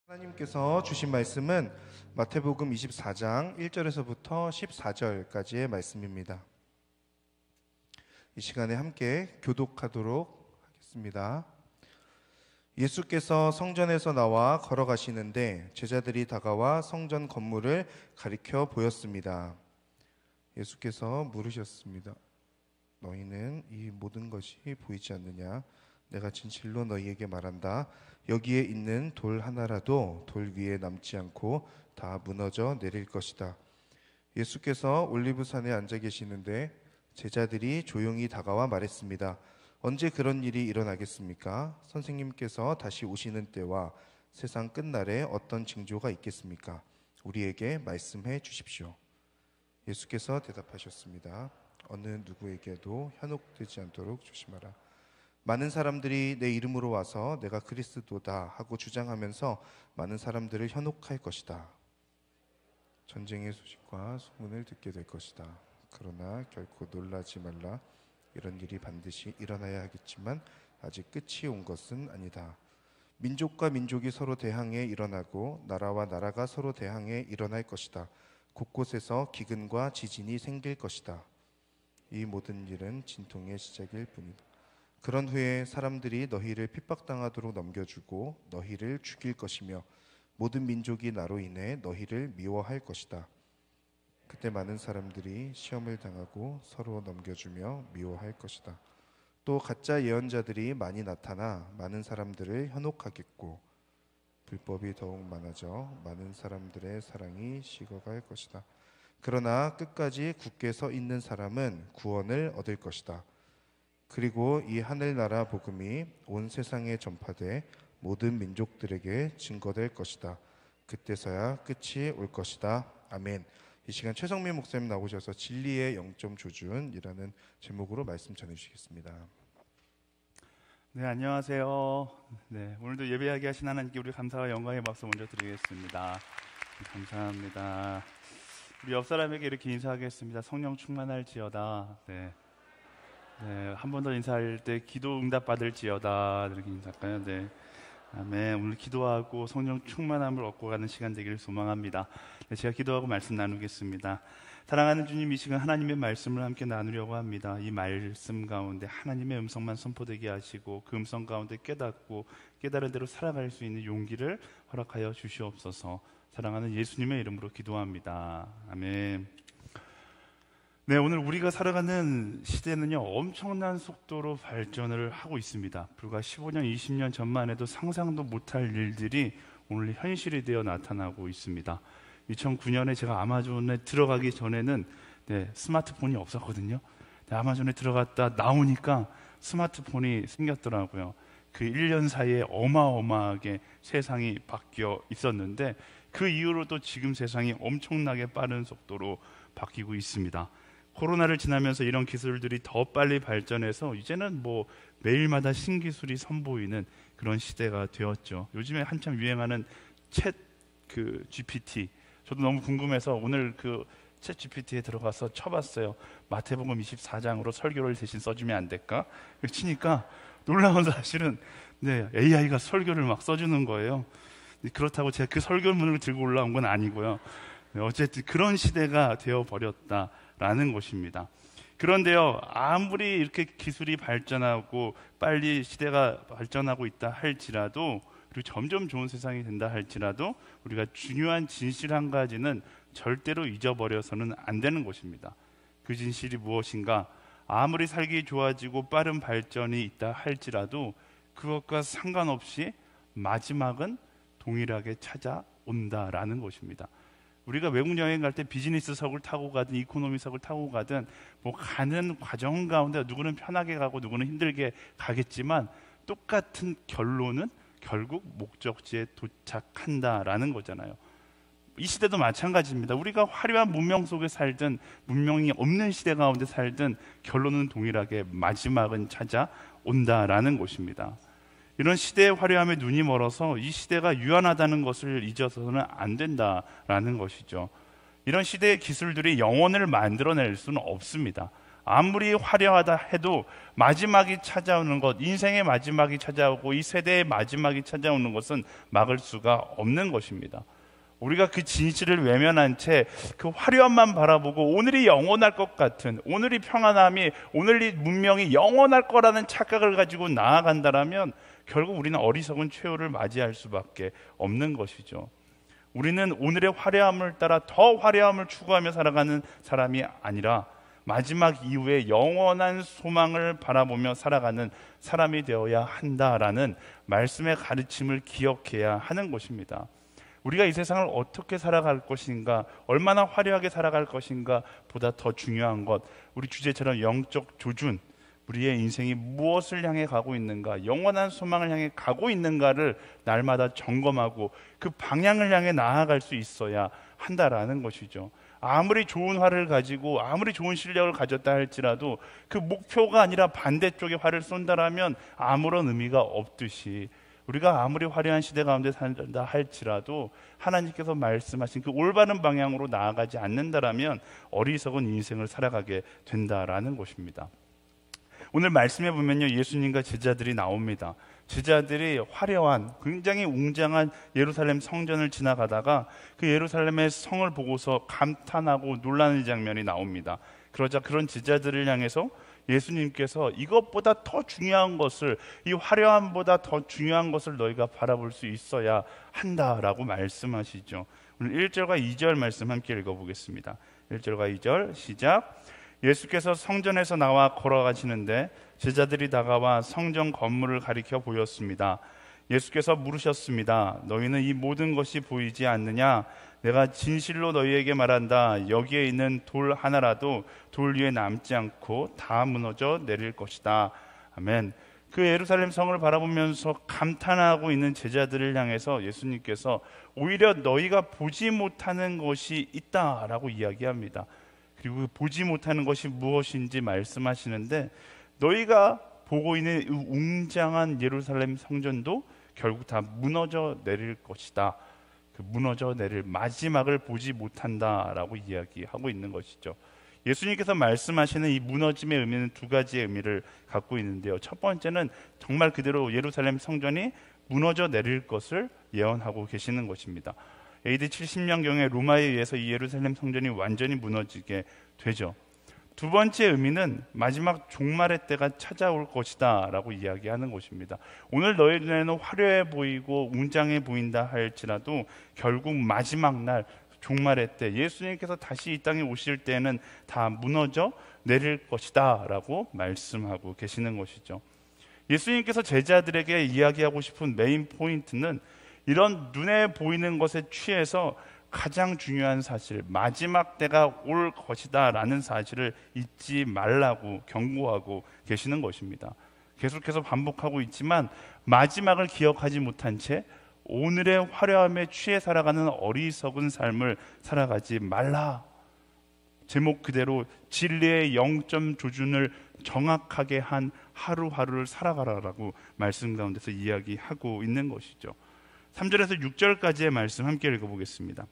하나님께서 주신 말씀은 마태복음 24장 1절에서부터 14절까지의 말씀입니다. 이 시간에 함께 교독하도록 하겠습니다. 예수께서 성전에서 나와 걸어가시는데 제자들이 다가와 성전 건물을 가리켜 보였습니다. 예수께서 물으셨습니다. 너희는 이 모든 것이 보이지 않느냐? 내가 진실로 너희에게 말한다. 여기에 있는 돌 하나라도 돌 위에 남지 않고 다 무너져 내릴 것이다. 예수께서 올리브산에 앉아 계시는데 제자들이 조용히 다가와 말했습니다. 언제 그런 일이 일어나겠습니까? 선생님께서 다시 오시는 때와 세상 끝날에 어떤 징조가 있겠습니까? 우리에게 말씀해 주십시오. 예수께서 대답하셨습니다. 어느 누구에게도 현혹되지 않도록 조심하라. 많은 사람들이 내 이름으로 와서 내가 그리스도다 하고 주장하면서 많은 사람들을 현혹할 것이다. 전쟁의 소식과 소문을 듣게 될 것이다. 그러나 결코 놀라지 말라. 이런 일이 반드시 일어나야 하겠지만 아직 끝이 온 것은 아니다. 민족과 민족이 서로 대항해 일어나고 나라와 나라가 서로 대항해 일어날 것이다. 곳곳에서 기근과 지진이 생길 것이다. 이 모든 일은 진통의 시작일 뿐이다. 그런 후에 사람들이 너희를 핍박당하도록 넘겨주고 너희를 죽일 것이며 모든 민족이 나로 인해 너희를 미워할 것이다. 그때 많은 사람들이 시험을 당하고 서로 넘겨주며 미워할 것이다. 또 가짜 예언자들이 많이 나타나 많은 사람들을 현혹하겠고 불법이 더욱 많아져 많은 사람들의 사랑이 식어갈 것이다. 그러나 끝까지 굳게 서 있는 사람은 구원을 얻을 것이다. 그리고 이 하늘나라 복음이 온 세상에 전파돼 모든 민족들에게 증거될 것이다. 그때서야 끝이 올 것이다. 아멘. 이 시간 최성민 목사님 나오셔서 진리의 영점 조준이라는 제목으로 말씀 전해주시겠습니다. 네, 안녕하세요. 네, 오늘도 예배하게 하신 하나님께 우리 감사와 영광의 박수 먼저 드리겠습니다. 감사합니다. 우리 옆 사람에게 이렇게 인사하겠습니다. 성령 충만할지어다. 네, 한 번 더 인사할 때 기도 응답 받을지어다. 이렇게 인사할까요? 네. 아멘. 오늘 기도하고 성령 충만함을 얻고 가는 시간 되기를 소망합니다. 네, 제가 기도하고 말씀 나누겠습니다. 사랑하는 주님, 이 시간 하나님의 말씀을 함께 나누려고 합니다. 이 말씀 가운데 하나님의 음성만 선포되게 하시고 그 음성 가운데 깨닫고 깨달은 대로 살아갈 수 있는 용기를 허락하여 주시옵소서. 사랑하는 예수님의 이름으로 기도합니다. 아멘. 네, 오늘 우리가 살아가는 시대는요, 엄청난 속도로 발전을 하고 있습니다. 불과 15년, 20년 전만 해도 상상도 못할 일들이 오늘 현실이 되어 나타나고 있습니다. 2009년에 제가 아마존에 들어가기 전에는 스마트폰이 없었거든요. 아마존에 들어갔다 나오니까 스마트폰이 생겼더라고요. 그 1년 사이에 어마어마하게 세상이 바뀌어 있었는데 그 이후로도 지금 세상이 엄청나게 빠른 속도로 바뀌고 있습니다. 코로나를 지나면서 이런 기술들이 더 빨리 발전해서 이제는 매일마다 신기술이 선보이는 그런 시대가 되었죠. 요즘에 한참 유행하는 챗 GPT, 저도 너무 궁금해서 오늘 그 챗 GPT에 들어가서 쳐봤어요. 마태복음 24장으로 설교를 대신 써주면 안 될까? 치니까 놀라운 사실은 AI가 설교를 막 써주는 거예요. 그렇다고 제가 그 설교문을 들고 올라온 건 아니고요. 어쨌든 그런 시대가 되어버렸다라는 것입니다. 그런데요, 아무리 이렇게 기술이 발전하고 빨리 시대가 발전하고 있다 할지라도, 그리고 점점 좋은 세상이 된다 할지라도 우리가 중요한 진실 한 가지는 절대로 잊어버려서는 안 되는 것입니다. 그 진실이 무엇인가? 아무리 살기 좋아지고 빠른 발전이 있다 할지라도 그것과 상관없이 마지막은 동일하게 찾아온다라는 것입니다. 우리가 외국 여행 갈 때 비즈니스석을 타고 가든 이코노미석을 타고 가든 가는 과정 가운데 누구는 편하게 가고 누구는 힘들게 가겠지만 똑같은 결론은 결국 목적지에 도착한다라는 거잖아요. 이 시대도 마찬가지입니다. 우리가 화려한 문명 속에 살든 문명이 없는 시대 가운데 살든 결론은 동일하게 마지막은 찾아온다라는 것입니다. 이런 시대의 화려함에 눈이 멀어서 이 시대가 유한하다는 것을 잊어서는 안 된다라는 것이죠. 이런 시대의 기술들이 영혼을 만들어낼 수는 없습니다. 아무리 화려하다 해도 마지막이 찾아오는 것, 인생의 마지막이 찾아오고 이 세대의 마지막이 찾아오는 것은 막을 수가 없는 것입니다. 우리가 그 진실을 외면한 채 그 화려함만 바라보고 오늘이 영원할 것 같은, 오늘이 평안함이, 오늘이 문명이 영원할 거라는 착각을 가지고 나아간다라면 결국 우리는 어리석은 최후를 맞이할 수밖에 없는 것이죠. 우리는 오늘의 화려함을 따라 더 화려함을 추구하며 살아가는 사람이 아니라 마지막 이후에 영원한 소망을 바라보며 살아가는 사람이 되어야 한다라는 말씀의 가르침을 기억해야 하는 것입니다. 우리가 이 세상을 어떻게 살아갈 것인가, 얼마나 화려하게 살아갈 것인가 보다 더 중요한 것, 우리 주제처럼 영적 조준, 우리의 인생이 무엇을 향해 가고 있는가, 영원한 소망을 향해 가고 있는가를 날마다 점검하고 그 방향을 향해 나아갈 수 있어야 한다라는 것이죠. 아무리 좋은 활을 가지고 아무리 좋은 실력을 가졌다 할지라도 그 목표가 아니라 반대쪽에 활을 쏜다라면 아무런 의미가 없듯이, 우리가 아무리 화려한 시대 가운데 산다 할지라도 하나님께서 말씀하신 그 올바른 방향으로 나아가지 않는다라면 어리석은 인생을 살아가게 된다라는 것입니다. 오늘 말씀해 보면요, 예수님과 제자들이 나옵니다. 제자들이 화려한 굉장히 웅장한 예루살렘 성전을 지나가다가 그 예루살렘의 성을 보고서 감탄하고 놀라는 장면이 나옵니다. 그러자 그런 제자들을 향해서 예수님께서 이것보다 더 중요한 것을, 이 화려함보다 더 중요한 것을 너희가 바라볼 수 있어야 한다라고 말씀하시죠. 오늘 1절과 2절 말씀 함께 읽어보겠습니다. 1절과 2절 시작. 예수께서 성전에서 나와 걸어가시는데 제자들이 다가와 성전 건물을 가리켜 보였습니다. 예수께서 물으셨습니다. 너희는 이 모든 것이 보이지 않느냐? 내가 진실로 너희에게 말한다. 여기에 있는 돌 하나라도 돌 위에 남지 않고 다 무너져 내릴 것이다. 아멘. 그 예루살렘 성을 바라보면서 감탄하고 있는 제자들을 향해서 예수님께서 오히려 너희가 보지 못하는 것이 있다라고 이야기합니다. 그리고 보지 못하는 것이 무엇인지 말씀하시는데, 너희가 보고 있는 이 웅장한 예루살렘 성전도 결국 다 무너져 내릴 것이다. 그 무너져 내릴 마지막을 보지 못한다라고 이야기하고 있는 것이죠. 예수님께서 말씀하시는 이 무너짐의 의미는 두 가지의 의미를 갖고 있는데요. 첫 번째는 정말 그대로 예루살렘 성전이 무너져 내릴 것을 예언하고 계시는 것입니다. AD 70년경에 로마에 의해서 이 예루살렘 성전이 완전히 무너지게 되죠. 두 번째 의미는 마지막 종말의 때가 찾아올 것이다 라고 이야기하는 것입니다. 오늘 너희 눈에는 화려해 보이고 웅장해 보인다 할지라도 결국 마지막 날 종말의 때 예수님께서 다시 이 땅에 오실 때에는 다 무너져 내릴 것이다 라고 말씀하고 계시는 것이죠. 예수님께서 제자들에게 이야기하고 싶은 메인 포인트는 이런 눈에 보이는 것에 취해서 가장 중요한 사실, 마지막 때가 올 것이다 라는 사실을 잊지 말라고 경고하고 계시는 것입니다. 계속해서 반복하고 있지만 마지막을 기억하지 못한 채 오늘의 화려함에 취해 살아가는 어리석은 삶을 살아가지 말라. 제목 그대로 진리의 0점 조준을 정확하게 한 하루하루를 살아가라라고 말씀 가운데서 이야기하고 있는 것이죠. 3절에서 6절까지의 말씀 함께 읽어보겠습니다.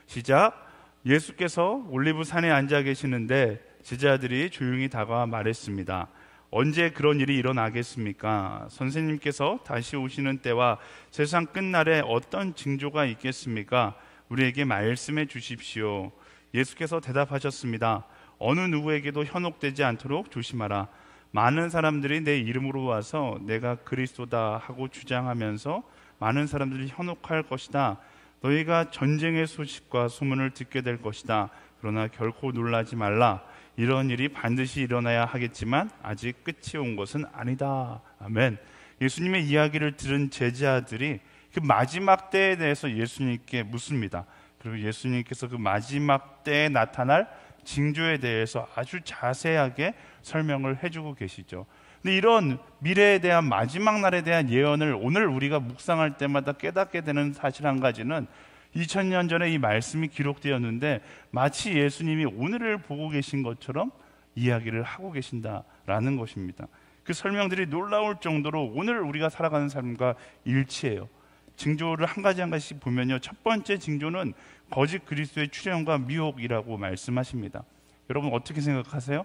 시작. 예수께서 올리브 산에 앉아 계시는데 제자들이 조용히 다가와 말했습니다. 언제 그런 일이 일어나겠습니까? 선생님께서 다시 오시는 때와 세상 끝날에 어떤 징조가 있겠습니까? 우리에게 말씀해 주십시오. 예수께서 대답하셨습니다. 어느 누구에게도 현혹되지 않도록 조심하라. 많은 사람들이 내 이름으로 와서 내가 그리스도다 하고 주장하면서 많은 사람들이 현혹할 것이다. 너희가 전쟁의 소식과 소문을 듣게 될 것이다. 그러나 결코 놀라지 말라. 이런 일이 반드시 일어나야 하겠지만 아직 끝이 온 것은 아니다. 아멘. 예수님의 이야기를 들은 제자들이 그 마지막 때에 대해서 예수님께 묻습니다. 그리고 예수님께서 그 마지막 때에 나타날 징조에 대해서 아주 자세하게 설명을 해주고 계시죠. 근데 이런 미래에 대한, 마지막 날에 대한 예언을 오늘 우리가 묵상할 때마다 깨닫게 되는 사실 한 가지는 2000년 전에 이 말씀이 기록되었는데 마치 예수님이 오늘을 보고 계신 것처럼 이야기를 하고 계신다라는 것입니다. 그 설명들이 놀라울 정도로 오늘 우리가 살아가는 삶과 일치해요. 징조를 한 가지 한 가지씩 보면요, 첫 번째 징조는 거짓 그리스도의 출현과 미혹이라고 말씀하십니다. 여러분 어떻게 생각하세요?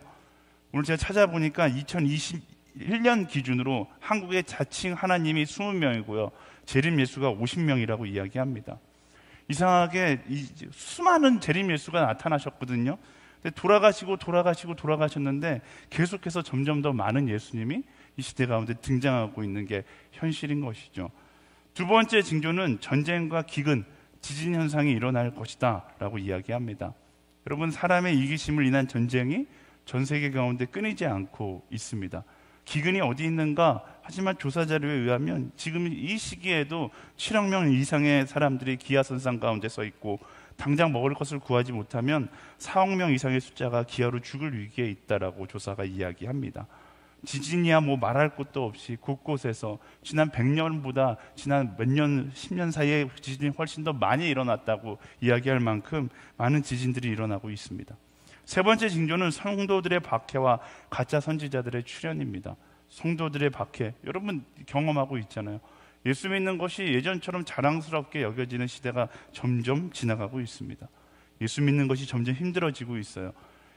오늘 제가 찾아보니까 2021년 기준으로 한국의 자칭 하나님이 20명이고요. 재림 예수가 50명이라고 이야기합니다. 이상하게 수많은 재림 예수가 나타나셨거든요. 근데 돌아가셨는데 계속해서 점점 더 많은 예수님이 이 시대 가운데 등장하고 있는 게 현실인 것이죠. 두 번째 징조는 전쟁과 기근, 지진 현상이 일어날 것이다 라고 이야기합니다. 여러분, 사람의 이기심을 인한 전쟁이 전 세계 가운데 끊이지 않고 있습니다. 기근이 어디 있는가? 하지만 조사 자료에 의하면 지금 이 시기에도 7억 명 이상의 사람들이 기아선상 가운데 서 있고, 당장 먹을 것을 구하지 못하면 4억 명 이상의 숫자가 기아로 죽을 위기에 있다라고 조사가 이야기합니다. 지진이야 뭐 말할 것도 없이 곳곳에서 지난 100년보다 지난 몇 년, 10년 사이에 지진이 훨씬 더 많이 일어났다고 이야기할 만큼 많은 지진들이 일어나고 있습니다. 세 번째 징조는 성도들의 박해와 가짜 선지자들의 출현입니다. 성도들의 박해, 여러분 경험하고 있잖아요. 예수 믿는 것이 예전처럼 자랑스럽게 여겨지는 시대가 점점 지나가고 있습니다. 예수 믿는 것이 점점 힘들어지고 있어요.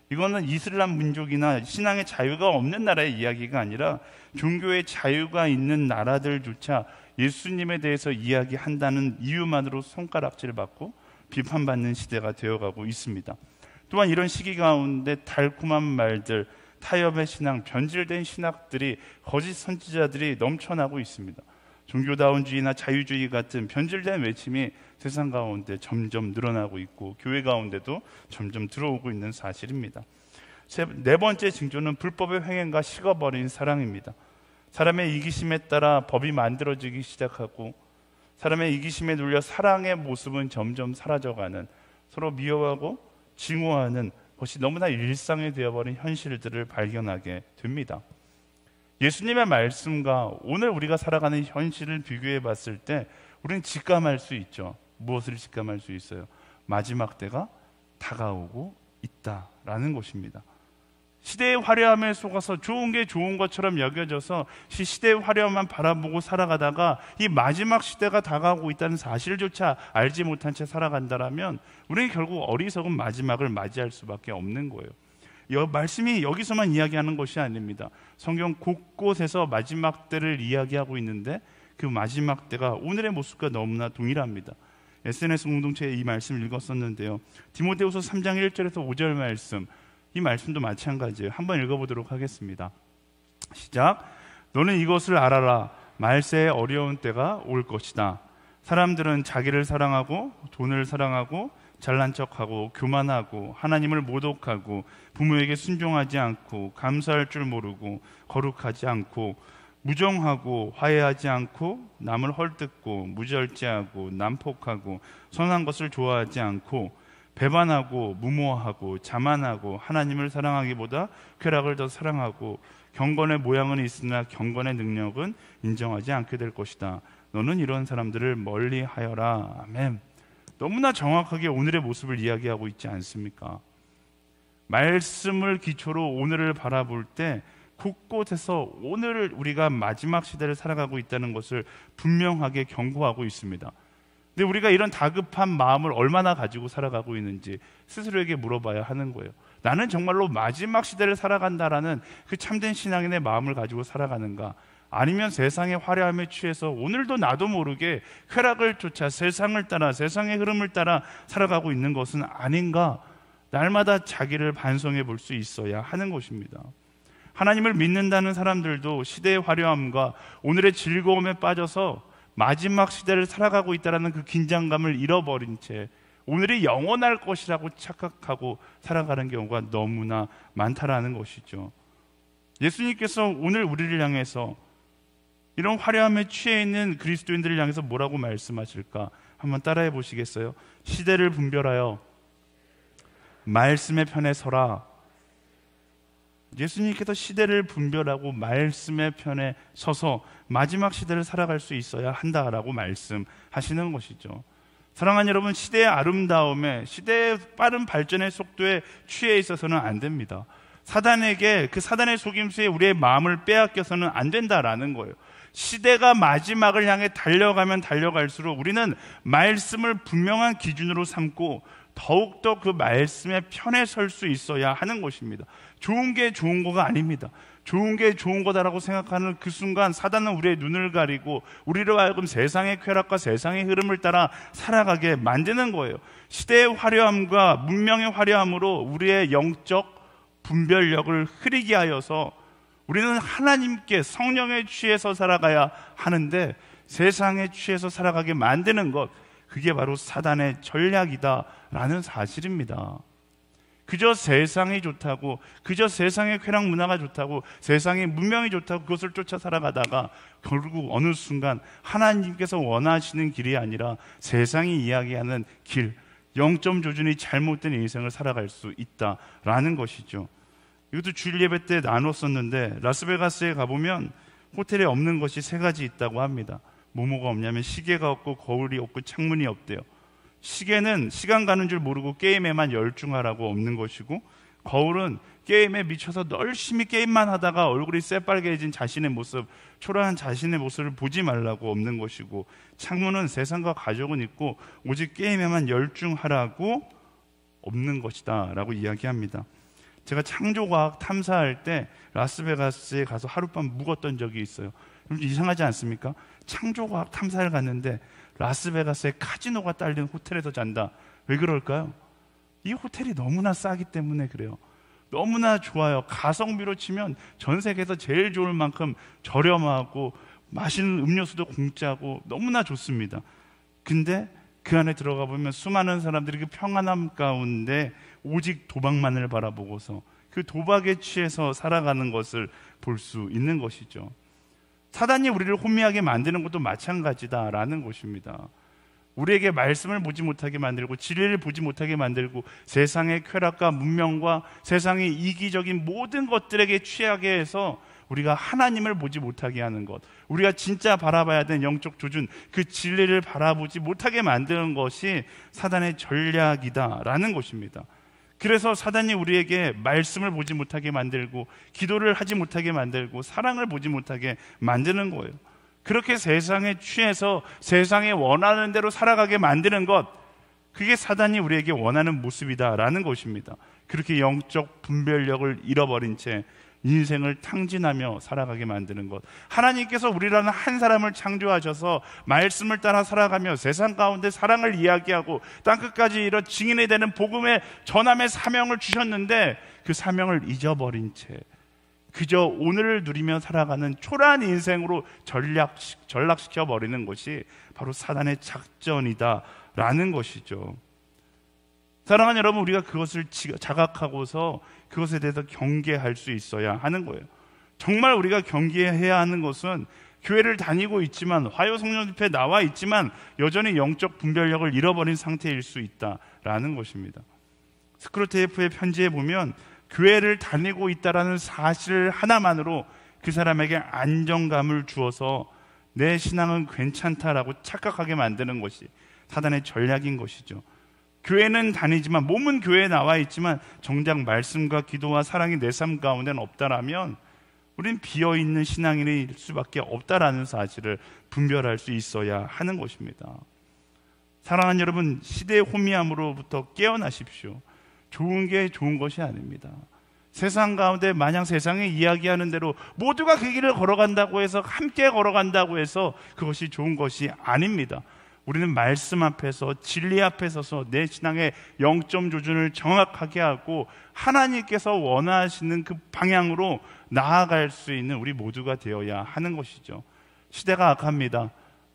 이거는 이슬람 민족이나 신앙의 자유가 없는 나라의 이야기가 아니라 종교의 자유가 있는 나라들조차 예수님에 대해서 이야기한다는 이유만으로 손가락질 받고 비판받는 시대가 되어가고 있습니다. 또한 이런 시기 가운데 달콤한 말들, 타협의 신앙, 변질된 신학들이, 거짓 선지자들이 넘쳐나고 있습니다. 종교다운주의나 자유주의 같은 변질된 외침이 세상 가운데 점점 늘어나고 있고 교회 가운데도 점점 들어오고 있는 사실입니다. 네 번째 징조는 불법의 횡행과 식어버린 사랑입니다. 사람의 이기심에 따라 법이 만들어지기 시작하고 사람의 이기심에 눌려 사랑의 모습은 점점 사라져가는, 서로 미워하고 증오하는 것이 너무나 일상이 되어버린 현실들을 발견하게 됩니다. 예수님의 말씀과 오늘 우리가 살아가는 현실을 비교해 봤을 때 우리는 직감할 수 있죠. 무엇을 직감할 수 있어요? 마지막 때가 다가오고 있다라는 것입니다. 시대의 화려함에 속아서 좋은 게 좋은 것처럼 여겨져서 시대의 화려함만 바라보고 살아가다가 이 마지막 시대가 다가오고 있다는 사실조차 알지 못한 채 살아간다면 우리는 결국 어리석은 마지막을 맞이할 수밖에 없는 거예요. 말씀이 여기서만 이야기하는 것이 아닙니다. 성경 곳곳에서 마지막 때를 이야기하고 있는데 그 마지막 때가 오늘의 모습과 너무나 동일합니다. SNS 공동체에 이 말씀을 읽었었는데요. 디모데후서 3장 1절에서 5절 말씀, 이 말씀도 마찬가지예요. 한번 읽어보도록 하겠습니다. 시작. 너는 이것을 알아라. 말세에 어려운 때가 올 것이다. 사람들은 자기를 사랑하고 돈을 사랑하고 잘난 척하고 교만하고 하나님을 모독하고 부모에게 순종하지 않고 감사할 줄 모르고 거룩하지 않고 무정하고 화해하지 않고 남을 헐뜯고 무절제하고 난폭하고 선한 것을 좋아하지 않고 배반하고 무모하고 자만하고 하나님을 사랑하기보다 쾌락을 더 사랑하고 경건의 모양은 있으나 경건의 능력은 인정하지 않게 될 것이다. 너는 이런 사람들을 멀리하여라. 아멘. 너무나 정확하게 오늘의 모습을 이야기하고 있지 않습니까? 말씀을 기초로 오늘을 바라볼 때 곳곳에서 오늘 우리가 마지막 시대를 살아가고 있다는 것을 분명하게 경고하고 있습니다. 근데 우리가 이런 다급한 마음을 얼마나 가지고 살아가고 있는지 스스로에게 물어봐야 하는 거예요. 나는 정말로 마지막 시대를 살아간다라는 그 참된 신앙인의 마음을 가지고 살아가는가? 아니면 세상의 화려함에 취해서 오늘도 나도 모르게 쾌락을 쫓아 세상을 따라 세상의 흐름을 따라 살아가고 있는 것은 아닌가? 날마다 자기를 반성해 볼 수 있어야 하는 것입니다. 하나님을 믿는다는 사람들도 시대의 화려함과 오늘의 즐거움에 빠져서 마지막 시대를 살아가고 있다는 그 긴장감을 잃어버린 채 오늘이 영원할 것이라고 착각하고 살아가는 경우가 너무나 많다라는 것이죠. 예수님께서 오늘 우리를 향해서 이런 화려함에 취해 있는 그리스도인들을 향해서 뭐라고 말씀하실까? 한번 따라해 보시겠어요? 시대를 분별하여 말씀의 편에 서라. 예수님께서 시대를 분별하고 말씀의 편에 서서 마지막 시대를 살아갈 수 있어야 한다라고 말씀하시는 것이죠. 사랑하는 여러분, 시대의 아름다움에, 시대의 빠른 발전의 속도에 취해 있어서는 안 됩니다. 사단에게, 그 사단의 속임수에 우리의 마음을 빼앗겨서는 안 된다라는 거예요. 시대가 마지막을 향해 달려가면 달려갈수록 우리는 말씀을 분명한 기준으로 삼고 더욱더 그 말씀의 편에 설 수 있어야 하는 것입니다. 좋은 게 좋은 거가 아닙니다. 좋은 게 좋은 거다라고 생각하는 그 순간 사단은 우리의 눈을 가리고 우리로 하여금 세상의 쾌락과 세상의 흐름을 따라 살아가게 만드는 거예요. 시대의 화려함과 문명의 화려함으로 우리의 영적 분별력을 흐리게 하여서 우리는 하나님께 성령에 취해서 살아가야 하는데 세상에 취해서 살아가게 만드는 것, 그게 바로 사단의 전략이다라는 사실입니다. 그저 세상이 좋다고, 그저 세상의 쾌락 문화가 좋다고, 세상의 문명이 좋다고 그것을 쫓아 살아가다가 결국 어느 순간 하나님께서 원하시는 길이 아니라 세상이 이야기하는 길, 영점 조준이 잘못된 인생을 살아갈 수 있다라는 것이죠. 이것도 주일 예배 때 나눴었는데 라스베가스에 가보면 호텔에 없는 것이 3가지 있다고 합니다. 뭐가 없냐면 시계가 없고 거울이 없고 창문이 없대요. 시계는 시간 가는 줄 모르고 게임에만 열중하라고 없는 것이고, 거울은 게임에 미쳐서 열심히 게임만 하다가 얼굴이 새빨개진 자신의 모습, 초라한 자신의 모습을 보지 말라고 없는 것이고, 창문은 세상과 가족은 있고 오직 게임에만 열중하라고 없는 것이다 라고 이야기합니다. 제가 창조과학 탐사할 때 라스베가스에 가서 하룻밤 묵었던 적이 있어요. 좀 이상하지 않습니까? 창조과학 탐사를 갔는데 라스베가스에 카지노가 딸린 호텔에서 잔다. 왜 그럴까요? 이 호텔이 너무나 싸기 때문에 그래요. 너무나 좋아요. 가성비로 치면 전 세계에서 제일 좋을 만큼 저렴하고 맛있는 음료수도 공짜고 너무나 좋습니다. 근데 그 안에 들어가 보면 수많은 사람들이 그 평안함 가운데 오직 도박만을 바라보고서 그 도박에 취해서 살아가는 것을 볼 수 있는 것이죠. 사단이 우리를 혼미하게 만드는 것도 마찬가지다라는 것입니다. 우리에게 말씀을 보지 못하게 만들고 진리를 보지 못하게 만들고 세상의 쾌락과 문명과 세상의 이기적인 모든 것들에게 취하게 해서 우리가 하나님을 보지 못하게 하는 것, 우리가 진짜 바라봐야 되는 영적 조준, 그 진리를 바라보지 못하게 만드는 것이 사단의 전략이다라는 것입니다. 그래서 사단이 우리에게 말씀을 보지 못하게 만들고 기도를 하지 못하게 만들고 사랑을 보지 못하게 만드는 거예요. 그렇게 세상에 취해서 세상에 원하는 대로 살아가게 만드는 것, 그게 사단이 우리에게 원하는 모습이다라는 것입니다. 그렇게 영적 분별력을 잃어버린 채 인생을 탕진하며 살아가게 만드는 것, 하나님께서 우리라는 한 사람을 창조하셔서 말씀을 따라 살아가며 세상 가운데 사랑을 이야기하고 땅끝까지 이런 증인이 되는 복음의 전함의 사명을 주셨는데 그 사명을 잊어버린 채 그저 오늘을 누리며 살아가는 초라한 인생으로 전락시켜 버리는 것이 바로 사단의 작전이다라는 것이죠. 사랑하는 여러분, 우리가 그것을 자각하고서 그것에 대해서 경계할 수 있어야 하는 거예요. 정말 우리가 경계해야 하는 것은 교회를 다니고 있지만 화요성령집회에 나와 있지만 여전히 영적 분별력을 잃어버린 상태일 수 있다라는 것입니다. 스크루테이프의 편지에 보면 교회를 다니고 있다라는 사실 하나만으로 그 사람에게 안정감을 주어서 내 신앙은 괜찮다라고 착각하게 만드는 것이 사단의 전략인 것이죠. 교회는 다니지만, 몸은 교회에 나와 있지만 정작 말씀과 기도와 사랑이 내 삶 가운데는 없다라면 우리는 비어있는 신앙인일 수밖에 없다라는 사실을 분별할 수 있어야 하는 것입니다. 사랑하는 여러분, 시대의 혼미함으로부터 깨어나십시오. 좋은 게 좋은 것이 아닙니다. 세상 가운데 마냥 세상이 이야기하는 대로 모두가 그 길을 걸어간다고 해서, 함께 걸어간다고 해서 그것이 좋은 것이 아닙니다. 우리는 말씀 앞에서, 진리 앞에 서서 내 신앙의 영점 조준을 정확하게 하고 하나님께서 원하시는 그 방향으로 나아갈 수 있는 우리 모두가 되어야 하는 것이죠. 시대가 악합니다.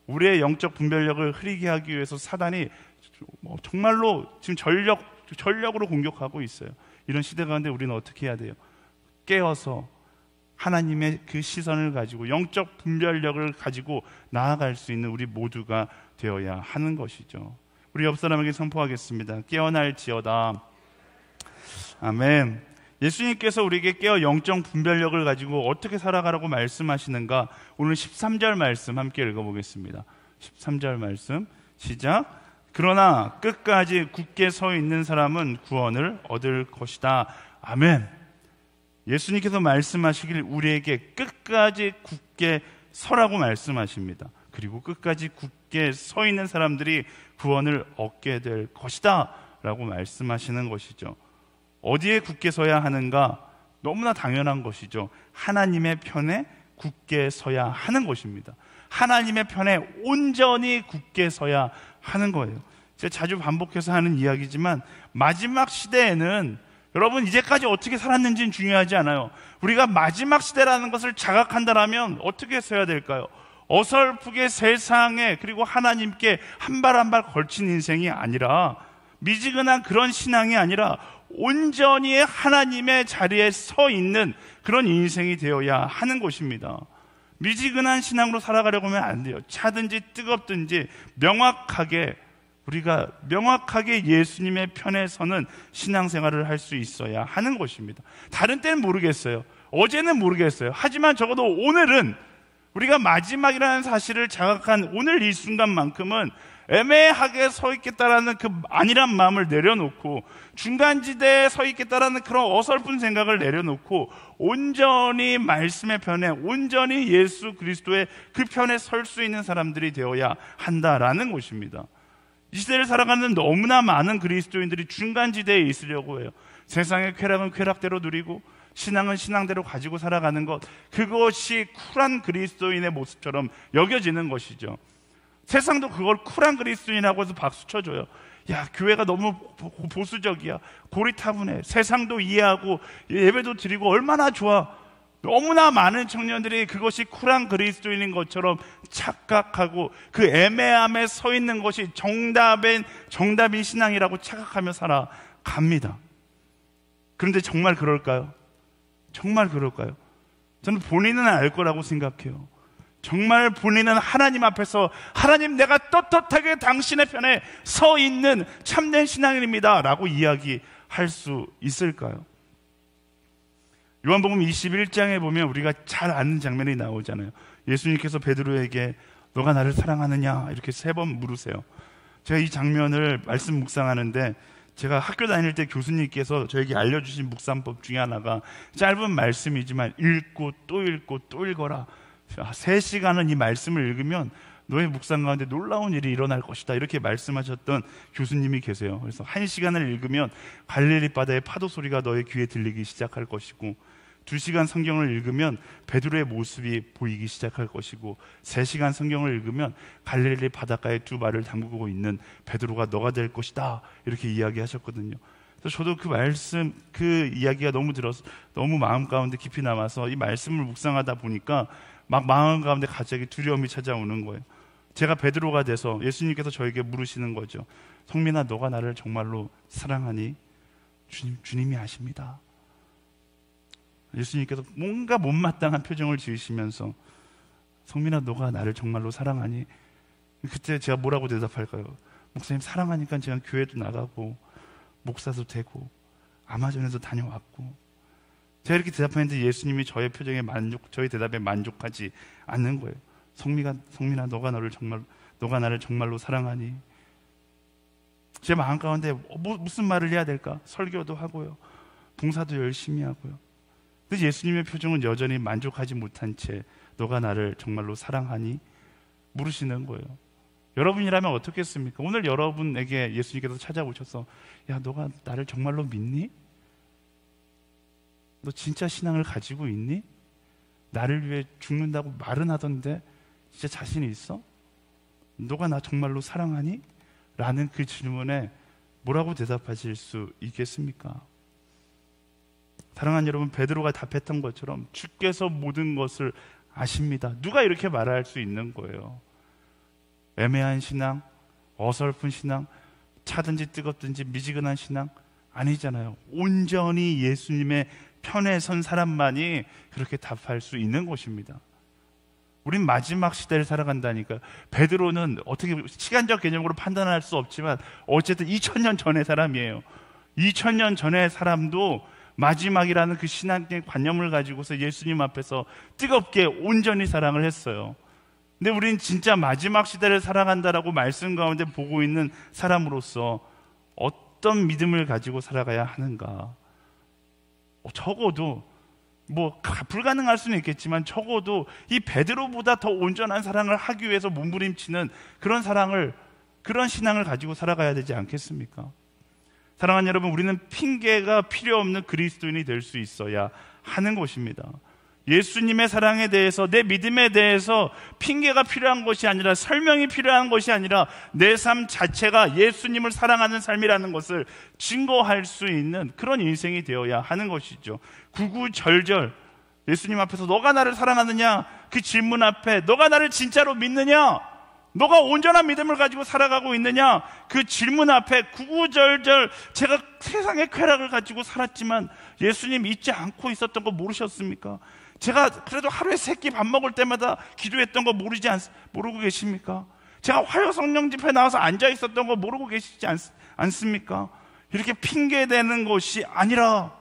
우리의 영적 분별력을 흐리게 하기 위해서 사단이 정말로 지금 전력으로 공격하고 있어요. 이런 시대 가운데 우리는 어떻게 해야 돼요? 깨어서 하나님의 그 시선을 가지고 영적 분별력을 가지고 나아갈 수 있는 우리 모두가 되어야 하는 것이죠. 우리 옆 사람에게 선포하겠습니다. 깨어날지어다. 아멘. 예수님께서 우리에게 깨어 영적 분별력을 가지고 어떻게 살아가라고 말씀하시는가, 오늘 13절 말씀 함께 읽어보겠습니다. 13절 말씀 시작. 그러나 끝까지 굳게 서 있는 사람은 구원을 얻을 것이다. 아멘. 예수님께서 말씀하시길 우리에게 끝까지 굳게 서라고 말씀하십니다. 그리고 끝까지 굳게 서 있는 사람들이 구원을 얻게 될 것이다 라고 말씀하시는 것이죠. 어디에 굳게 서야 하는가? 너무나 당연한 것이죠. 하나님의 편에 굳게 서야 하는 것입니다. 하나님의 편에 온전히 굳게 서야 하는 거예요. 제가 자주 반복해서 하는 이야기지만 마지막 시대에는 여러분 이제까지 어떻게 살았는지는 중요하지 않아요. 우리가 마지막 시대라는 것을 자각한다면 어떻게 서야 될까요? 어설프게 세상에 그리고 하나님께 한 발 한 발 걸친 인생이 아니라, 미지근한 그런 신앙이 아니라 온전히 하나님의 자리에 서 있는 그런 인생이 되어야 하는 것입니다. 미지근한 신앙으로 살아가려고 하면 안 돼요. 차든지 뜨겁든지 우리가 명확하게 예수님의 편에 서는 신앙생활을 할 수 있어야 하는 것입니다. 다른 때는 모르겠어요. 어제는 모르겠어요. 하지만 적어도 오늘은, 우리가 마지막이라는 사실을 자각한 오늘 이 순간만큼은 애매하게 서 있겠다라는 그 안일한 마음을 내려놓고, 중간지대에 서 있겠다라는 그런 어설픈 생각을 내려놓고 온전히 말씀의 편에, 온전히 예수 그리스도의 그 편에 설 수 있는 사람들이 되어야 한다라는 것입니다. 이 시대를 살아가는 너무나 많은 그리스도인들이 중간지대에 있으려고 해요. 세상의 쾌락은 쾌락대로 누리고 신앙은 신앙대로 가지고 살아가는 것, 그것이 쿨한 그리스도인의 모습처럼 여겨지는 것이죠. 세상도 그걸 쿨한 그리스도인이라고 해서 박수 쳐줘요. 야, 교회가 너무 보수적이야, 고리타분해, 세상도 이해하고 예배도 드리고 얼마나 좋아. 너무나 많은 청년들이 그것이 쿨한 그리스도인인 것처럼 착각하고 그 애매함에 서 있는 것이 정답인 신앙이라고 착각하며 살아갑니다. 그런데 정말 그럴까요? 정말 그럴까요? 저는 본인은 알 거라고 생각해요. 정말 본인은 하나님 앞에서, 하나님, 내가 떳떳하게 당신의 편에 서 있는 참된 신앙인입니다 라고 이야기할 수 있을까요? 요한복음 21장에 보면 우리가 잘 아는 장면이 나오잖아요. 예수님께서 베드로에게 너가 나를 사랑하느냐 이렇게 3번 물으세요. 제가 이 장면을 말씀 묵상하는데, 제가 학교 다닐 때 교수님께서 저에게 알려주신 묵상법 중에 하나가 짧은 말씀이지만 읽고 또 읽고 또 읽어라. 3시간은 이 말씀을 읽으면 너의 묵상 가운데 놀라운 일이 일어날 것이다, 이렇게 말씀하셨던 교수님이 계세요. 그래서 1시간을 읽으면 갈릴리 바다의 파도 소리가 너의 귀에 들리기 시작할 것이고, 2시간 성경을 읽으면 베드로의 모습이 보이기 시작할 것이고, 3시간 성경을 읽으면 갈릴리 바닷가에 2발을 담그고 있는 베드로가 너가 될 것이다, 이렇게 이야기하셨거든요. 그래서 저도 그 말씀, 그 이야기가 너무 마음 가운데 깊이 남아서 이 말씀을 묵상하다 보니까 막 마음 가운데 갑자기 두려움이 찾아오는 거예요. 제가 베드로가 돼서 예수님께서 저에게 물으시는 거죠. 성민아, 너가 나를 정말로 사랑하니? 주님이 아십니다. 예수님께서 뭔가 못마땅한 표정을 지으시면서 성민아, 너가 나를 정말로 사랑하니? 그때 제가 뭐라고 대답할까요? 목사님, 사랑하니까 제가 교회도 나가고 목사도 되고 아마존에도 다녀왔고. 제가 이렇게 대답했는데 예수님이 저의 대답에 만족하지 않는 거예요. 성민아, 너가 나를 정말로 사랑하니? 제 마음 가운데 무슨 말을 해야 될까? 설교도 하고요, 봉사도 열심히 하고요. 근데 예수님의 표정은 여전히 만족하지 못한 채 너가 나를 정말로 사랑하니? 물으시는 거예요. 여러분이라면 어떻겠습니까? 오늘 여러분에게 예수님께서 찾아오셔서 야, 너가 나를 정말로 믿니? 너 진짜 신앙을 가지고 있니? 나를 위해 죽는다고 말은 하던데 진짜 자신이 있어? 너가 나 정말로 사랑하니? 라는 그 질문에 뭐라고 대답하실 수 있겠습니까? 사랑하는 여러분, 베드로가 답했던 것처럼 주께서 모든 것을 아십니다. 누가 이렇게 말할 수 있는 거예요? 애매한 신앙, 어설픈 신앙, 차든지 뜨겁든지 미지근한 신앙 아니잖아요. 온전히 예수님의 편에 선 사람만이 그렇게 답할 수 있는 것입니다. 우린 마지막 시대를 살아간다니까요. 베드로는 어떻게 시간적 개념으로 판단할 수 없지만 어쨌든 2000년 전의 사람이에요. 2000년 전의 사람도 마지막이라는 그 신앙의 관념을 가지고서 예수님 앞에서 뜨겁게 온전히 사랑을 했어요. 근데 우린 진짜 마지막 시대를 살아간다라고 말씀 가운데 보고 있는 사람으로서 어떤 믿음을 가지고 살아가야 하는가? 적어도 불가능할 수는 있겠지만 적어도 이 베드로보다 더 온전한 사랑을 하기 위해서 몸부림치는 그런 신앙을 가지고 살아가야 되지 않겠습니까? 사랑하는 여러분, 우리는 핑계가 필요 없는 그리스도인이 될 수 있어야 하는 것입니다. 예수님의 사랑에 대해서, 내 믿음에 대해서 핑계가 필요한 것이 아니라, 설명이 필요한 것이 아니라 내 삶 자체가 예수님을 사랑하는 삶이라는 것을 증거할 수 있는 그런 인생이 되어야 하는 것이죠. 구구절절 예수님 앞에서 너가 나를 사랑하느냐, 그 질문 앞에 너가 나를 진짜로 믿느냐, 너가 온전한 믿음을 가지고 살아가고 있느냐, 그 질문 앞에 구구절절 제가 세상의 쾌락을 가지고 살았지만 예수님 잊지 않고 있었던 거 모르셨습니까? 제가 그래도 하루에 3끼 밥 먹을 때마다 기도했던 거 모르고 계십니까? 제가 화요 성령 집회 나와서 앉아 있었던 거 모르고 계시지 않습니까? 이렇게 핑계대는 것이 아니라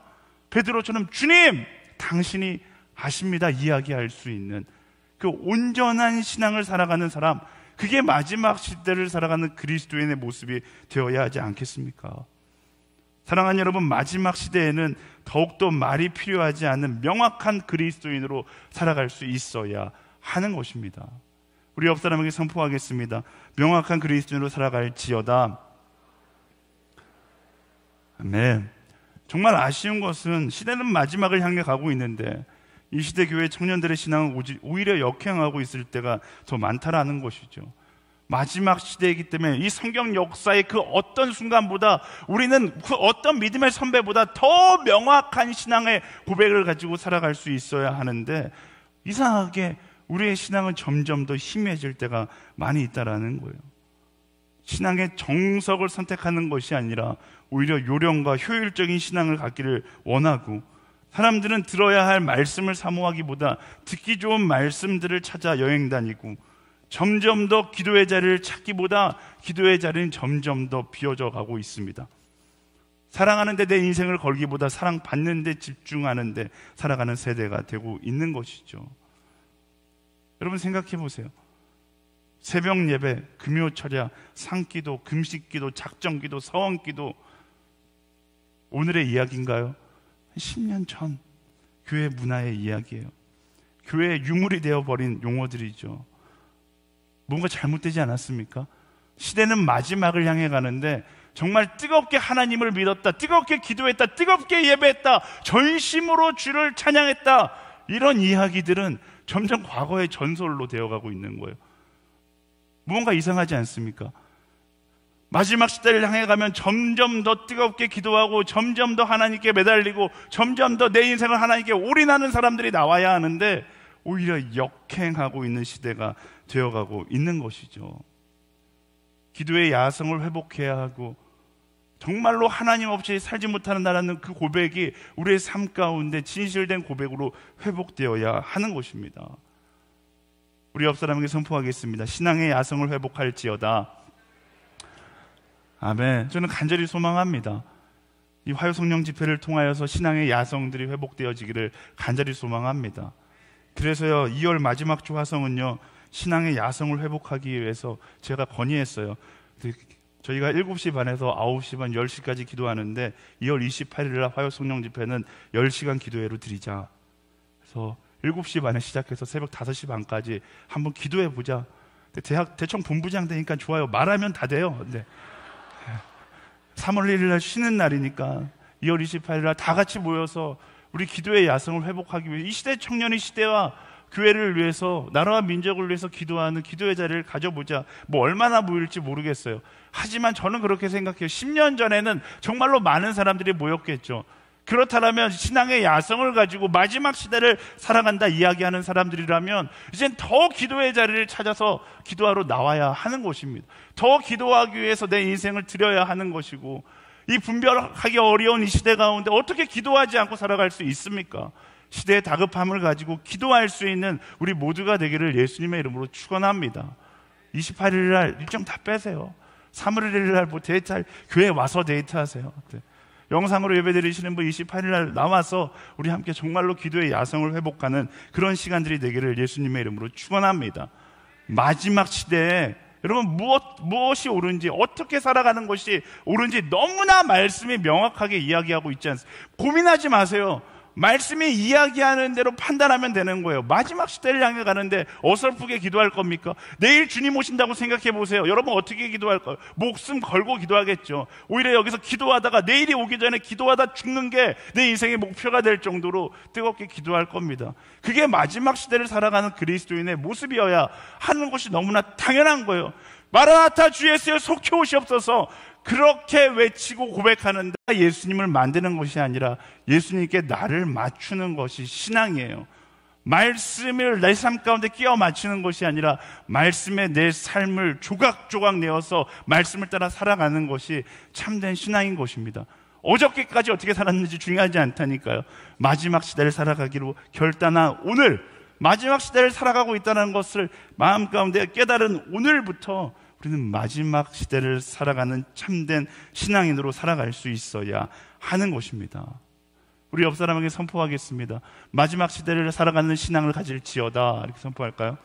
베드로처럼 주님, 당신이 아십니다 이야기할 수 있는 그 온전한 신앙을 살아가는 사람, 그게 마지막 시대를 살아가는 그리스도인의 모습이 되어야 하지 않겠습니까? 사랑하는 여러분, 마지막 시대에는 더욱더 말이 필요하지 않는 명확한 그리스도인으로 살아갈 수 있어야 하는 것입니다. 우리 옆 사람에게 선포하겠습니다. 명확한 그리스도인으로 살아갈지어다. 아멘. 정말 아쉬운 것은 시대는 마지막을 향해 가고 있는데 이 시대 교회 청년들의 신앙은 오히려 역행하고 있을 때가 더 많다라는 것이죠. 마지막 시대이기 때문에 이 성경 역사의 그 어떤 순간보다 우리는 그 어떤 믿음의 선배보다 더 명확한 신앙의 고백을 가지고 살아갈 수 있어야 하는데, 이상하게 우리의 신앙은 점점 더 희미해질 때가 많이 있다라는 거예요. 신앙의 정석을 선택하는 것이 아니라 오히려 요령과 효율적인 신앙을 갖기를 원하고, 사람들은 들어야 할 말씀을 사모하기보다 듣기 좋은 말씀들을 찾아 여행 다니고, 점점 더 기도의 자리를 찾기보다 기도의 자리는 점점 더 비어져 가고 있습니다. 사랑하는 데 내 인생을 걸기보다 사랑받는 데 집중하는 데 살아가는 세대가 되고 있는 것이죠. 여러분 생각해 보세요. 새벽 예배, 금요 철야, 상기도, 금식기도, 작정기도, 서원기도 오늘의 이야기인가요? 10년 전 교회 문화의 이야기예요. 교회의 유물이 되어버린 용어들이죠. 뭔가 잘못되지 않았습니까? 시대는 마지막을 향해 가는데 정말 뜨겁게 하나님을 믿었다, 뜨겁게 기도했다, 뜨겁게 예배했다, 전심으로 주를 찬양했다, 이런 이야기들은 점점 과거의 전설로 되어가고 있는 거예요. 무언가 이상하지 않습니까? 마지막 시대를 향해 가면 점점 더 뜨겁게 기도하고 점점 더 하나님께 매달리고 점점 더 내 인생을 하나님께 올인하는 사람들이 나와야 하는데 오히려 역행하고 있는 시대가 되어가고 있는 것이죠. 기도의 야성을 회복해야 하고 정말로 하나님 없이 살지 못하는다라는 그 고백이 우리의 삶 가운데 진실된 고백으로 회복되어야 하는 것입니다. 우리 옆 사람에게 선포하겠습니다. 신앙의 야성을 회복할지어다. 아멘. 저는 간절히 소망합니다. 이 화요성령 집회를 통하여서 신앙의 야성들이 회복되어지기를 간절히 소망합니다. 그래서요, 2월 마지막 주 화성은요, 신앙의 야성을 회복하기 위해서 제가 건의했어요. 저희가 7시 반에서 9시 반, 10시까지 기도하는데 2월 28일 날 화요성령 집회는 10시간 기도회로 드리자. 그래서 7시 반에 시작해서 새벽 5시 반까지 한번 기도해보자. 대청 본부장 되니까 좋아요. 말하면 다 돼요. 근데 3월 1일 날 쉬는 날이니까 2월 28일 날 다 같이 모여서 우리 기도의 야성을 회복하기 위해 이 시대 청년의 시대와 교회를 위해서, 나라와 민족을 위해서 기도하는 기도의 자리를 가져보자. 뭐 얼마나 모일지 모르겠어요. 하지만 저는 그렇게 생각해요. 10년 전에는 정말로 많은 사람들이 모였겠죠. 그렇다면 신앙의 야성을 가지고 마지막 시대를 살아간다 이야기하는 사람들이라면 이젠 더 기도의 자리를 찾아서 기도하러 나와야 하는 것입니다. 더 기도하기 위해서 내 인생을 드려야 하는 것이고, 이 분별하기 어려운 이 시대 가운데 어떻게 기도하지 않고 살아갈 수 있습니까? 시대의 다급함을 가지고 기도할 수 있는 우리 모두가 되기를 예수님의 이름으로 축원합니다. 28일 날 일정 다 빼세요. 3월 1일 날 뭐 데이트할, 교회 와서 데이트하세요. 영상으로 예배드리시는 분 28일 날 나와서 우리 함께 정말로 기도의 야성을 회복하는 그런 시간들이 되기를 예수님의 이름으로 축원합니다. 마지막 시대에 여러분 무엇이 옳은지, 어떻게 살아가는 것이 옳은지 너무나 말씀이 명확하게 이야기하고 있지 않습니까? 고민하지 마세요. 말씀이 이야기하는 대로 판단하면 되는 거예요. 마지막 시대를 향해 가는데 어설프게 기도할 겁니까? 내일 주님 오신다고 생각해 보세요. 여러분 어떻게 기도할까요? 목숨 걸고 기도하겠죠. 오히려 여기서 기도하다가 내일이 오기 전에 기도하다 죽는 게 내 인생의 목표가 될 정도로 뜨겁게 기도할 겁니다. 그게 마지막 시대를 살아가는 그리스도인의 모습이어야 하는 것이 너무나 당연한 거예요. 마라나타 주 예수여 속히 오시옵소서, 그렇게 외치고 고백하는데 예수님을 만드는 것이 아니라 예수님께 나를 맞추는 것이 신앙이에요. 말씀을 내 삶 가운데 끼워 맞추는 것이 아니라 말씀에 내 삶을 조각조각 내어서 말씀을 따라 살아가는 것이 참된 신앙인 것입니다. 어저께까지 어떻게 살았는지 중요하지 않다니까요. 마지막 시대를 살아가기로 결단한 오늘, 마지막 시대를 살아가고 있다는 것을 마음 가운데 깨달은 오늘부터 우리는 마지막 시대를 살아가는 참된 신앙인으로 살아갈 수 있어야 하는 것입니다. 우리 옆 사람에게 선포하겠습니다. 마지막 시대를 살아가는 신앙을 가질지어다. 이렇게 선포할까요?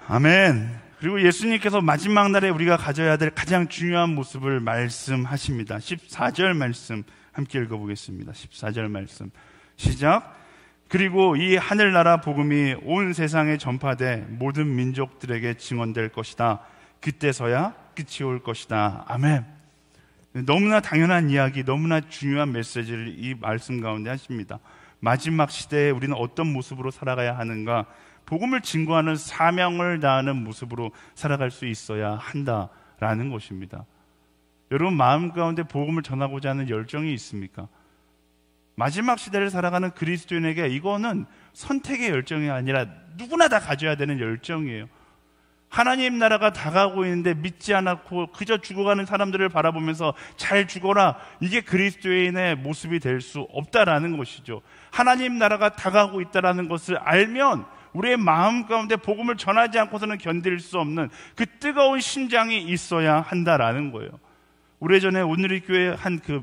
아멘. 그리고 예수님께서 마지막 날에 우리가 가져야 될 가장 중요한 모습을 말씀하십니다. 14절 말씀 함께 읽어보겠습니다. 14절 말씀 시작. 그리고 이 하늘나라 복음이 온 세상에 전파돼 모든 민족들에게 증언될 것이다. 그때서야 끝이 올 것이다. 아멘. 너무나 당연한 이야기, 너무나 중요한 메시지를 이 말씀 가운데 하십니다. 마지막 시대에 우리는 어떤 모습으로 살아가야 하는가? 복음을 증거하는 사명을 다하는 모습으로 살아갈 수 있어야 한다라는 것입니다. 여러분 마음 가운데 복음을 전하고자 하는 열정이 있습니까? 마지막 시대를 살아가는 그리스도인에게 이거는 선택의 열정이 아니라 누구나 다 가져야 되는 열정이에요. 하나님 나라가 다가오고 있는데 믿지 않았고 그저 죽어가는 사람들을 바라보면서 잘 죽어라, 이게 그리스도인의 모습이 될 수 없다라는 것이죠. 하나님 나라가 다가오고 있다라는 것을 알면 우리의 마음 가운데 복음을 전하지 않고서는 견딜 수 없는 그 뜨거운 심장이 있어야 한다라는 거예요. 오래전에 오늘의 교회 한 그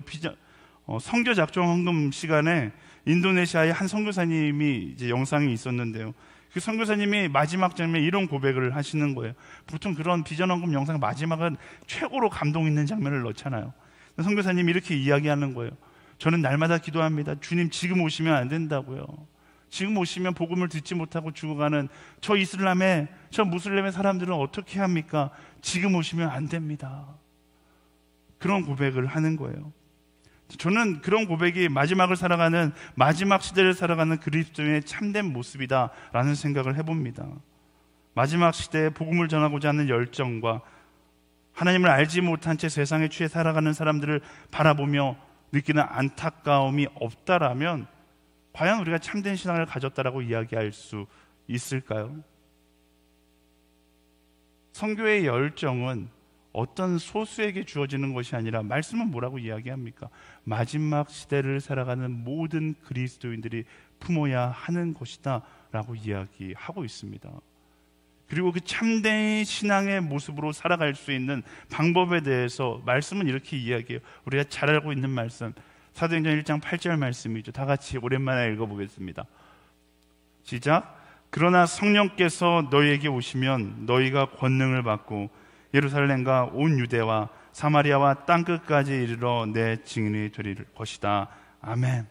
선교 작정 헌금 시간에 인도네시아의 한 선교사님이 이제 영상이 있었는데요. 그 선교사님이 마지막 장면에 이런 고백을 하시는 거예요. 보통 그런 비전 헌금 영상 마지막은 최고로 감동 있는 장면을 넣잖아요. 선교사님이 이렇게 이야기하는 거예요. 저는 날마다 기도합니다. 주님 지금 오시면 안 된다고요. 지금 오시면 복음을 듣지 못하고 죽어가는 저 이슬람의, 저 무슬림의 사람들은 어떻게 합니까? 지금 오시면 안 됩니다. 그런 고백을 하는 거예요. 저는 그런 고백이 마지막을 살아가는, 마지막 시대를 살아가는 그리스도인의 참된 모습이다라는 생각을 해봅니다. 마지막 시대에 복음을 전하고자 하는 열정과 하나님을 알지 못한 채 세상에 취해 살아가는 사람들을 바라보며 느끼는 안타까움이 없다라면 과연 우리가 참된 신앙을 가졌다라고 이야기할 수 있을까요? 선교의 열정은 어떤 소수에게 주어지는 것이 아니라 말씀은 뭐라고 이야기합니까? 마지막 시대를 살아가는 모든 그리스도인들이 품어야 하는 것이다 라고 이야기하고 있습니다. 그리고 그 참된 신앙의 모습으로 살아갈 수 있는 방법에 대해서 말씀은 이렇게 이야기해요. 우리가 잘 알고 있는 말씀, 사도행전 1장 8절 말씀이죠. 다 같이 오랜만에 읽어보겠습니다. 시작. 그러나 성령께서 너희에게 오시면 너희가 권능을 받고 예루살렘과 온 유대와 사마리아와 땅끝까지 이르러 내 증인이 되릴 것이다. 아멘.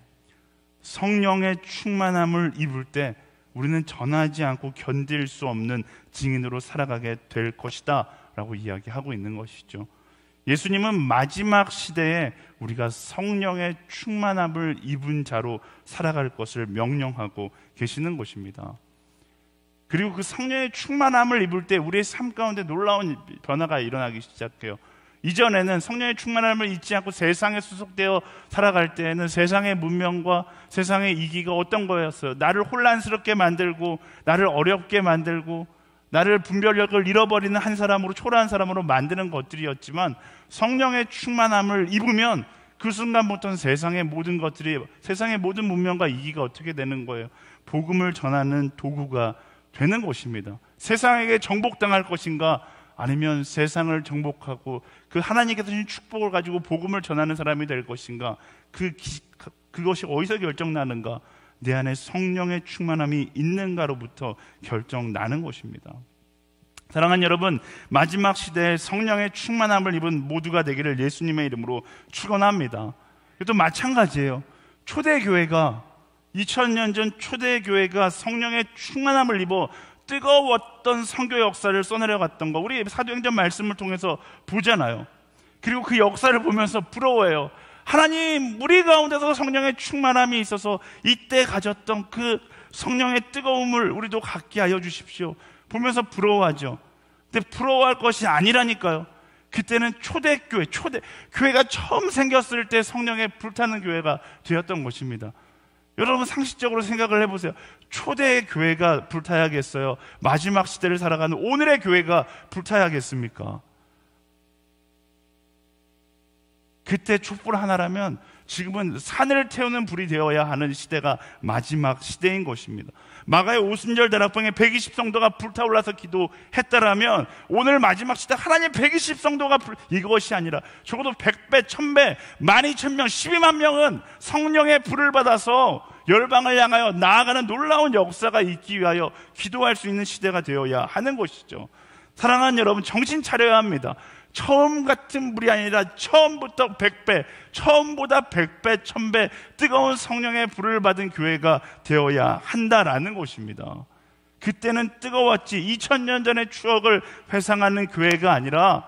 성령의 충만함을 입을 때 우리는 전하지 않고 견딜 수 없는 증인으로 살아가게 될 것이다 라고 이야기하고 있는 것이죠. 예수님은 마지막 시대에 우리가 성령의 충만함을 입은 자로 살아갈 것을 명령하고 계시는 것입니다. 그리고 그 성령의 충만함을 입을 때 우리의 삶 가운데 놀라운 변화가 일어나기 시작해요. 이전에는 성령의 충만함을 잊지 않고 세상에 수속되어 살아갈 때에는 세상의 문명과 세상의 이기가 어떤 거였어요? 나를 혼란스럽게 만들고 나를 어렵게 만들고 나를 분별력을 잃어버리는 한 사람으로, 초라한 사람으로 만드는 것들이었지만 성령의 충만함을 입으면 그 순간부터는 세상의 모든 것들이, 세상의 모든 문명과 이기가 어떻게 되는 거예요? 복음을 전하는 도구가 되는 것입니다. 세상에게 정복당할 것인가, 아니면 세상을 정복하고 그 하나님께서 주신 축복을 가지고 복음을 전하는 사람이 될 것인가, 그것이 어디서 결정나는가? 내 안에 성령의 충만함이 있는가로부터 결정나는 것입니다. 사랑하는 여러분, 마지막 시대에 성령의 충만함을 입은 모두가 되기를 예수님의 이름으로 축원합니다. 또 마찬가지예요. 초대교회가 2000년 전 초대교회가 성령의 충만함을 입어 뜨거웠던 선교 역사를 써내려갔던 거 우리 사도행전 말씀을 통해서 보잖아요. 그리고 그 역사를 보면서 부러워해요. 하나님, 우리 가운데서 성령의 충만함이 있어서 이때 가졌던 그 성령의 뜨거움을 우리도 갖게 하여 주십시오. 보면서 부러워하죠. 근데 부러워할 것이 아니라니까요. 그때는 교회가 처음 생겼을 때 성령에 불타는 교회가 되었던 것입니다. 여러분 상식적으로 생각을 해보세요. 초대 교회가 불타야겠어요? 마지막 시대를 살아가는 오늘의 교회가 불타야겠습니까? 그때 촛불 하나라면 지금은 산을 태우는 불이 되어야 하는 시대가 마지막 시대인 것입니다. 마가의 오순절 대락방에 120성도가 불타올라서 기도했다라면 오늘 마지막 시대 하나님 120성도가 이것이 아니라 적어도 100배, 1000배, 12,000명, 12만 명은 성령의 불을 받아서 열방을 향하여 나아가는 놀라운 역사가 있기 위하여 기도할 수 있는 시대가 되어야 하는 것이죠. 사랑하는 여러분, 정신 차려야 합니다. 처음 같은 불이 아니라 처음부터 100배, 처음보다 100배, 1000배 뜨거운 성령의 불을 받은 교회가 되어야 한다라는 것입니다. 그때는 뜨거웠지 2000년 전의 추억을 회상하는 교회가 아니라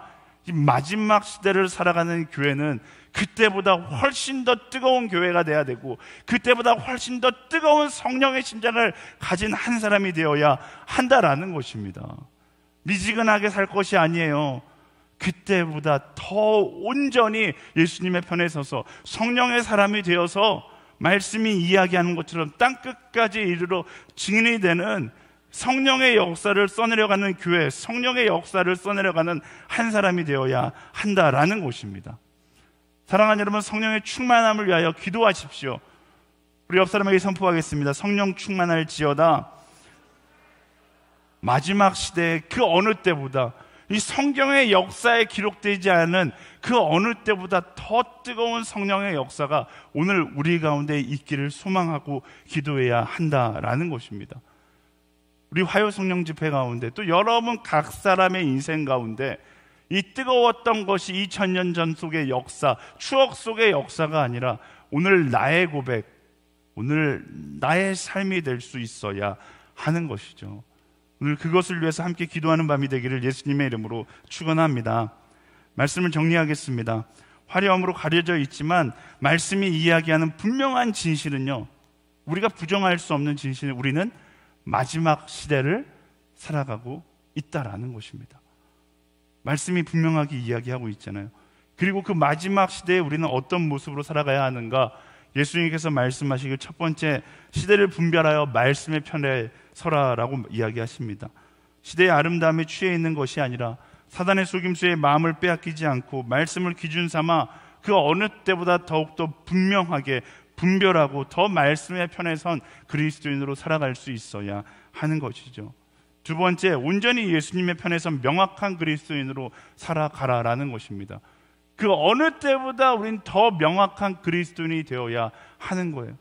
이 마지막 시대를 살아가는 교회는 그때보다 훨씬 더 뜨거운 교회가 돼야 되고 그때보다 훨씬 더 뜨거운 성령의 심장을 가진 한 사람이 되어야 한다라는 것입니다. 미지근하게 살 것이 아니에요. 그때보다 더 온전히 예수님의 편에 서서 성령의 사람이 되어서 말씀이 이야기하는 것처럼 땅끝까지 이르러 증인이 되는 성령의 역사를 써내려가는 교회, 성령의 역사를 써내려가는 한 사람이 되어야 한다라는 것입니다. 사랑하는 여러분, 성령의 충만함을 위하여 기도하십시오. 우리 옆 사람에게 선포하겠습니다. 성령 충만할지어다. 마지막 시대의 그 어느 때보다 이 성경의 역사에 기록되지 않은 그 어느 때보다 더 뜨거운 성령의 역사가 오늘 우리 가운데 있기를 소망하고 기도해야 한다라는 것입니다. 우리 화요 성령 집회 가운데 또 여러분 각 사람의 인생 가운데 이 뜨거웠던 것이 2000년 전 속의 역사, 추억 속의 역사가 아니라 오늘 나의 고백, 오늘 나의 삶이 될 수 있어야 하는 것이죠. 오늘 그것을 위해서 함께 기도하는 밤이 되기를 예수님의 이름으로 축원합니다. 말씀을 정리하겠습니다. 화려함으로 가려져 있지만 말씀이 이야기하는 분명한 진실은요, 우리가 부정할 수 없는 진실은 우리는 마지막 시대를 살아가고 있다라는 것입니다. 말씀이 분명하게 이야기하고 있잖아요. 그리고 그 마지막 시대에 우리는 어떤 모습으로 살아가야 하는가? 예수님께서 말씀하시길 첫 번째, 시대를 분별하여 말씀의 편에 서라라고 이야기하십니다. 시대의 아름다움에 취해 있는 것이 아니라 사단의 속임수에 마음을 빼앗기지 않고 말씀을 기준 삼아 그 어느 때보다 더욱더 분명하게 분별하고 더 말씀의 편에 선 그리스도인으로 살아갈 수 있어야 하는 것이죠. 두 번째, 온전히 예수님의 편에 선 명확한 그리스도인으로 살아가라라는 것입니다. 그 어느 때보다 우린 더 명확한 그리스도인이 되어야 하는 거예요.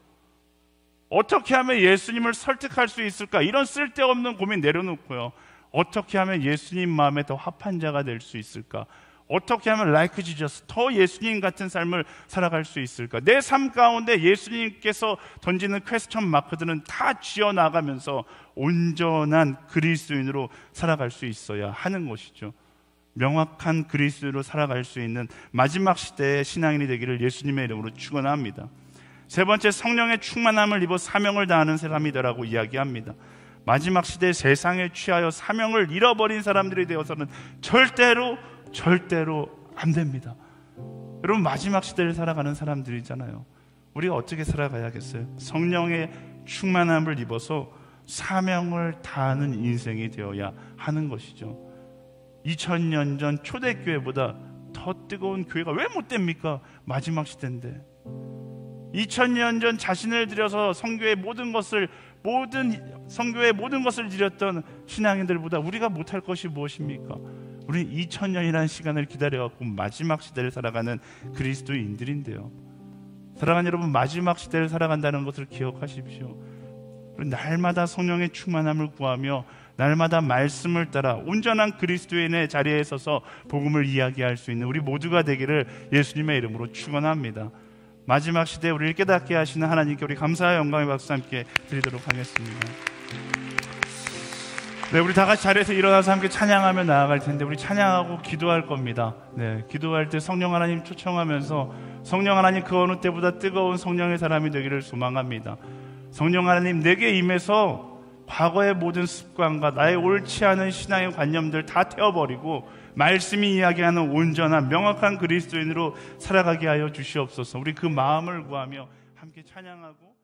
어떻게 하면 예수님을 설득할 수 있을까? 이런 쓸데없는 고민 내려놓고요. 어떻게 하면 예수님 마음에 더 합한 자가 될 수 있을까? 어떻게 하면 like Jesus, 더 예수님 같은 삶을 살아갈 수 있을까? 내 삶 가운데 예수님께서 던지는 퀘스천 마크들은 다 쥐어나가면서 온전한 그리스도인으로 살아갈 수 있어야 하는 것이죠. 명확한 그리스도로 살아갈 수 있는 마지막 시대의 신앙인이 되기를 예수님의 이름으로 축원합니다. 세 번째, 성령의 충만함을 입어 사명을 다하는 사람이 되라고 이야기합니다. 마지막 시대에 세상에 취하여 사명을 잃어버린 사람들이 되어서는 절대로 안 됩니다. 여러분, 마지막 시대를 살아가는 사람들이잖아요. 우리가 어떻게 살아가야겠어요? 성령의 충만함을 입어서 사명을 다하는 인생이 되어야 하는 것이죠. 2000년 전 초대교회보다 더 뜨거운 교회가 왜 못 됩니까? 마지막 시대인데. 2000년 전 자신을 들여서 성교의 모든 것을 드렸던 신앙인들보다 우리가 못할 것이 무엇입니까? 우리는 2000년이라는 시간을 기다려갖고 마지막 시대를 살아가는 그리스도인들인데요. 사랑하는 여러분, 마지막 시대를 살아간다는 것을 기억하십시오. 우리 날마다 성령의 충만함을 구하며 날마다 말씀을 따라 온전한 그리스도인의 자리에 서서 복음을 이야기할 수 있는 우리 모두가 되기를 예수님의 이름으로 축원합니다. 마지막 시대에 우리를 깨닫게 하시는 하나님께 우리 감사와 영광의 박수 함께 드리도록 하겠습니다. 네, 우리 다 같이 자리에서 일어나서 함께 찬양하며 나아갈 텐데 우리 찬양하고 기도할 겁니다. 네, 기도할 때 성령 하나님 초청하면서 성령 하나님 그 어느 때보다 뜨거운 성령의 사람이 되기를 소망합니다. 성령 하나님 내게 임해서 과거의 모든 습관과 나의 옳지 않은 신앙의 관념들 다 태워버리고 말씀이 이야기하는 온전한 명확한 그리스도인으로 살아가게 하여 주시옵소서. 우리 그 마음을 구하며 함께 찬양하고